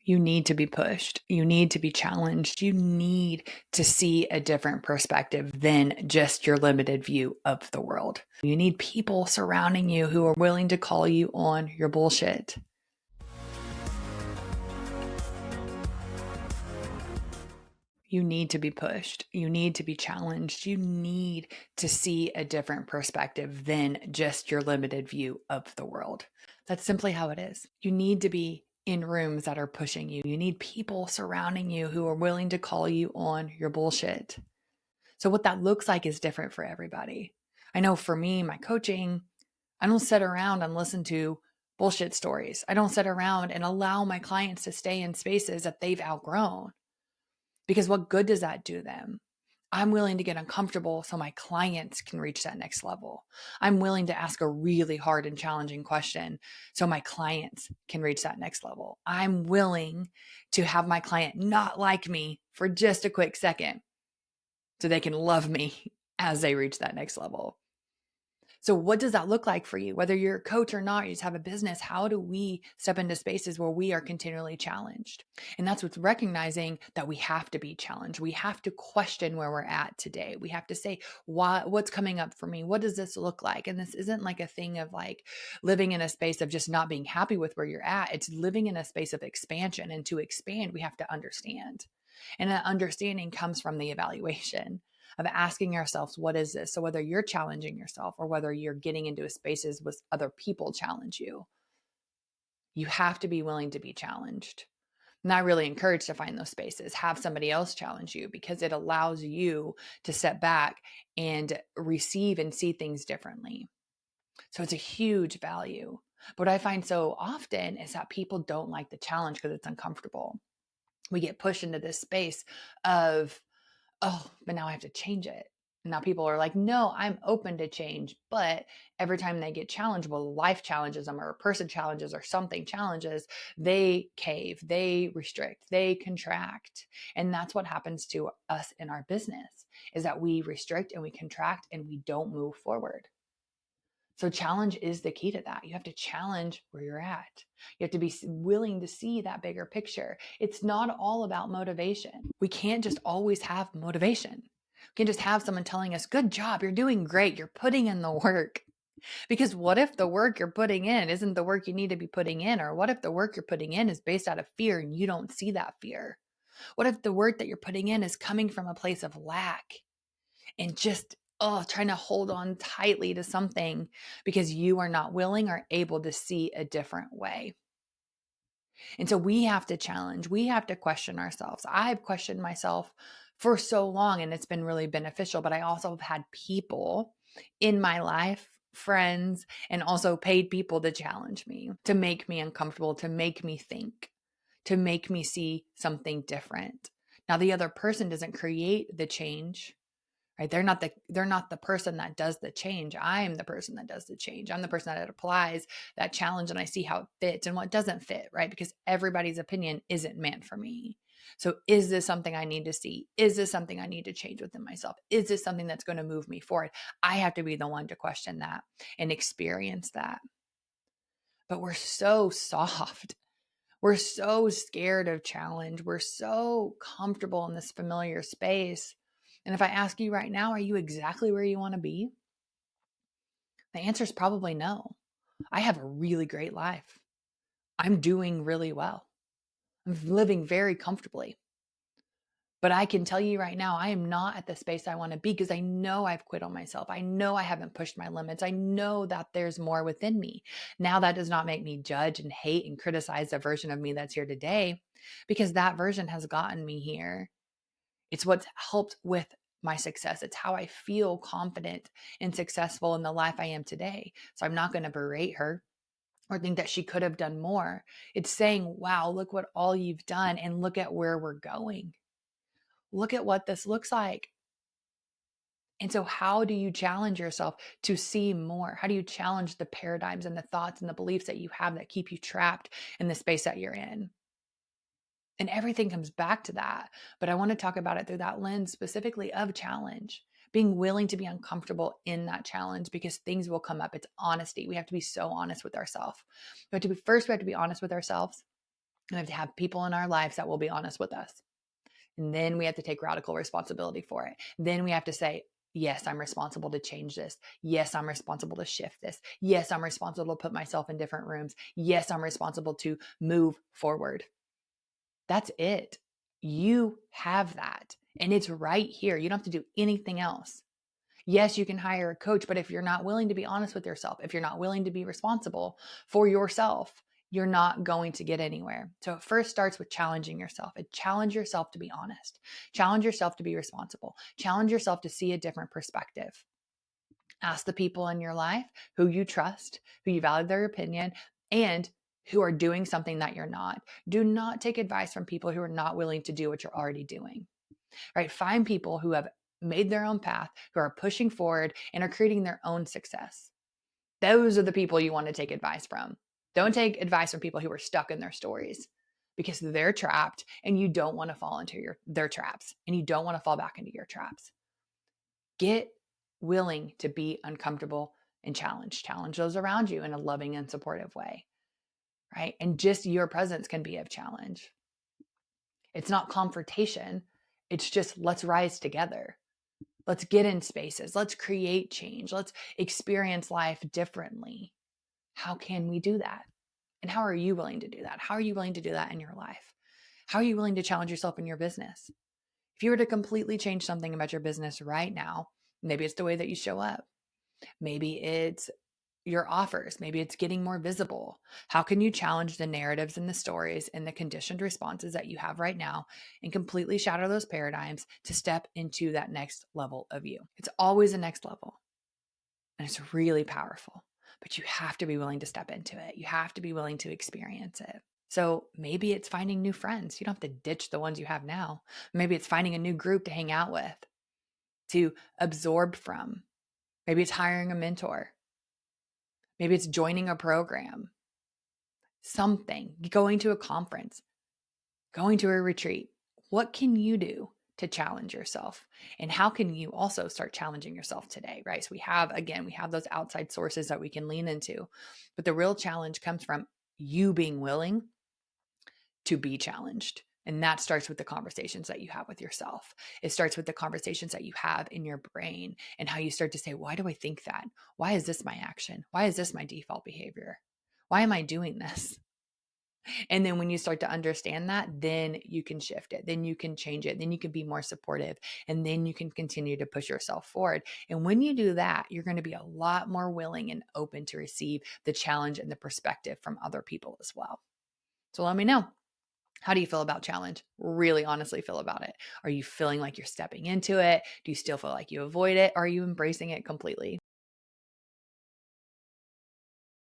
You need to be pushed. You need to be challenged. You need to see a different perspective than just your limited view of the world. You need people surrounding you who are willing to call you on your bullshit. You need to be pushed. You need to be challenged. You need to see a different perspective than just your limited view of the world. That's simply how it is. You need to be in rooms that are pushing you. You need people surrounding you who are willing to call you on your bullshit. So, what that looks like is different for everybody. I know for me, my coaching, I don't sit around and listen to bullshit stories. I don't sit around and allow my clients to stay in spaces that they've outgrown. Because what good does that do them? I'm willing to get uncomfortable so my clients can reach that next level. I'm willing to ask a really hard and challenging question so my clients can reach that next level. I'm willing to have my client not like me for just a quick second so they can love me as they reach that next level. So what does that look like for you? Whether you're a coach or not, you just have a business, how do we step into spaces where we are continually challenged? And that's what's recognizing that we have to be challenged. We have to question where we're at today. We have to say, what's coming up for me? What does this look like? And this isn't like a thing of like living in a space of just not being happy with where you're at. It's living in a space of expansion. And to expand, we have to understand. And that understanding comes from the evaluation of asking ourselves, what is this? So whether you're challenging yourself or whether you're getting into spaces with other people challenge you, you have to be willing to be challenged. And I really encourage to find those spaces, have somebody else challenge you because it allows you to step back and receive and see things differently. So it's a huge value. But what I find so often is that people don't like the challenge because it's uncomfortable. We get pushed into this space of, oh, but now I have to change it. Now people are like, no, I'm open to change. But every time they get challenged, well, life challenges them or a person challenges or something challenges, they cave, they restrict, they contract. And that's what happens to us in our business is that we restrict and we contract and we don't move forward. So challenge is the key to that. You have to challenge where you're at. You have to be willing to see that bigger picture. It's not all about motivation. We can't just always have motivation. We can just have someone telling us, good job, you're doing great, you're putting in the work. Because what if the work you're putting in isn't the work you need to be putting in? Or what if the work you're putting in is based out of fear and you don't see that fear? What if the work that you're putting in is coming from a place of lack and just trying to hold on tightly to something because you are not willing or able to see a different way? And so we have to challenge, we have to question ourselves. I've questioned myself for so long and it's been really beneficial, but I also have had people in my life, friends, and also paid people to challenge me, to make me uncomfortable, to make me think, to make me see something different. Now, the other person doesn't create the change, right? They're not the person that does the change. I'm the person that does the change. I'm the person that applies that challenge and I see how it fits and what doesn't fit, right? Because everybody's opinion isn't meant for me. So is this something I need to see? Is this something I need to change within myself? Is this something that's going to move me forward? I have to be the one to question that and experience that. But we're so soft. We're so scared of challenge. We're so comfortable in this familiar space. And if I ask you right now, are you exactly where you want to be? The answer is probably no. I have a really great life. I'm doing really well. I'm living very comfortably. But I can tell you right now, I am not at the space I want to be because I know I've quit on myself. I know I haven't pushed my limits. I know that there's more within me. Now, that does not make me judge and hate and criticize the version of me that's here today because that version has gotten me here. It's what's helped with my success. It's how I feel confident and successful in the life I am today. So I'm not going to berate her or think that she could have done more. It's saying, wow, look what all you've done and look at where we're going. Look at what this looks like. And so how do you challenge yourself to see more? How do you challenge the paradigms and the thoughts and the beliefs that you have that keep you trapped in the space that you're in? And everything comes back to that. But I want to talk about it through that lens specifically of challenge, being willing to be uncomfortable in that challenge because things will come up. It's honesty. We have to be so honest with ourselves. We have to be honest with ourselves. We have to have people in our lives that will be honest with us. And then we have to take radical responsibility for it. Then we have to say, yes, I'm responsible to change this. Yes, I'm responsible to shift this. Yes, I'm responsible to put myself in different rooms. Yes, I'm responsible to move forward. That's it. You have that. And it's right here. You don't have to do anything else. Yes, you can hire a coach, but if you're not willing to be honest with yourself, if you're not willing to be responsible for yourself, you're not going to get anywhere. So it first starts with challenging yourself. Challenge yourself to be honest. Challenge yourself to be responsible. Challenge yourself to see a different perspective. Ask the people in your life who you trust, who you value their opinion, and who are doing something that you're not. Do not take advice from people who are not willing to do what you're already doing. Right? Find people who have made their own path, who are pushing forward and are creating their own success. Those are the people you want to take advice from. Don't take advice from people who are stuck in their stories because they're trapped and you don't want to fall into their traps and you don't want to fall back into your traps. Get willing to be uncomfortable and challenge those around you in a loving and supportive way, right? And just your presence can be a challenge. It's not confrontation. It's just let's rise together. Let's get in spaces. Let's create change. Let's experience life differently. How can we do that? And how are you willing to do that? How are you willing to do that in your life? How are you willing to challenge yourself in your business? If you were to completely change something about your business right now, maybe it's the way that you show up. Maybe it's your offers. Maybe it's getting more visible. How can you challenge the narratives and the stories and the conditioned responses that you have right now and completely shatter those paradigms to step into that next level of you? It's always a next level and it's really powerful, but you have to be willing to step into it. You have to be willing to experience it. So maybe it's finding new friends. You don't have to ditch the ones you have now. Maybe it's finding a new group to hang out with, to absorb from. Maybe it's hiring a mentor. Maybe it's joining a program, something, going to a conference, going to a retreat. What can you do to challenge yourself? And how can you also start challenging yourself today, right? So we have those outside sources that we can lean into. But the real challenge comes from you being willing to be challenged. And that starts with the conversations that you have with yourself. It starts with the conversations that you have in your brain and how you start to say, why do I think that? Why is this my action? Why is this my default behavior? Why am I doing this? And then when you start to understand that, then you can shift it. Then you can change it. Then you can be more supportive. And then you can continue to push yourself forward. And when you do that, you're going to be a lot more willing and open to receive the challenge and the perspective from other people as well. So let me know. How do you feel about challenge? Really honestly feel about it. Are you feeling like you're stepping into it? Do you still feel like you avoid it? Are you embracing it completely?